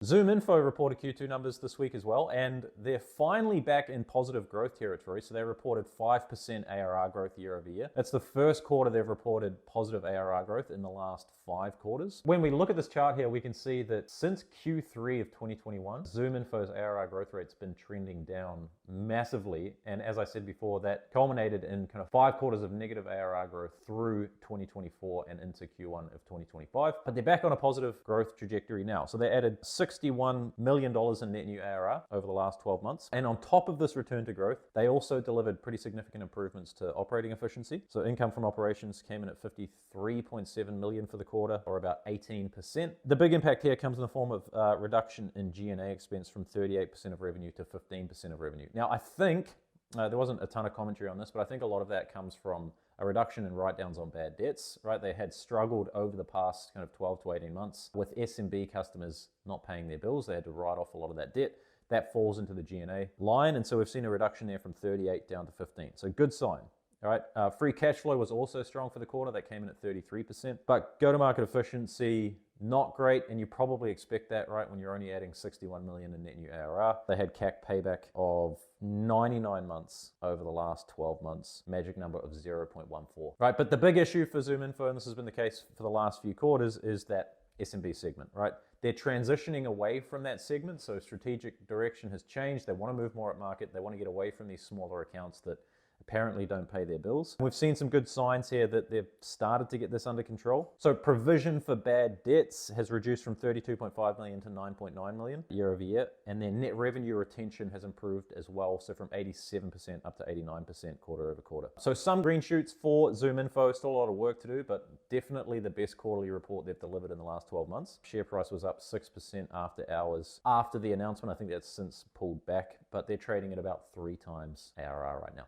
ZoomInfo reported Q2 numbers this week as well, and they're finally back in positive growth territory. So they reported 5% ARR growth year over year. That's the first quarter they've reported positive ARR growth in the last 5 quarters. When we look at this chart here, we can see that since Q3 of 2021, ZoomInfo's ARR growth rate's been trending down massively. And as I said before, that culminated in kind of 5 quarters of negative ARR growth through 2024 and into Q1 of 2025. But they're back on a positive growth trajectory now. So they added $61 million in net new ARR over the last 12 months. And on top of this return to growth, they also delivered pretty significant improvements to operating efficiency. So income from operations came in at $53.7 million for the quarter, or about 18%. The big impact here comes in the form of reduction in G&A expense from 38% of revenue to 15% of revenue. Now, I think there wasn't a ton of commentary on this, but I think a lot of that comes from a reduction in write-downs on bad debts, right? They had struggled over the past kind of 12 to 18 months with SMB customers not paying their bills. They had to write off a lot of that debt. That falls into the G&A line, and so we've seen a reduction there from 38 down to 15. So good sign. All right, free cash flow was also strong for the quarter. That came in at 33%. But go-to-market efficiency, not great, and you probably expect that, right, when you're only adding 61 million in net new ARR. They had CAC payback of 99 months over the last 12 months, magic number of 0.14. Right, but the big issue for ZoomInfo, and this has been the case for the last few quarters, is that SMB segment, right? They're transitioning away from that segment, so strategic direction has changed. They want to move more at market. They want to get away from these smaller accounts that apparently don't pay their bills. We've seen some good signs here that they've started to get this under control. So provision for bad debts has reduced from 32.5 million to 9.9 million year over year. And their net revenue retention has improved as well. So from 87% up to 89% quarter over quarter. So some green shoots for ZoomInfo, still a lot of work to do, but definitely the best quarterly report they've delivered in the last 12 months. Share price was up 6% after hours after the announcement. I think that's since pulled back, but they're trading at about 3 times ARR right now.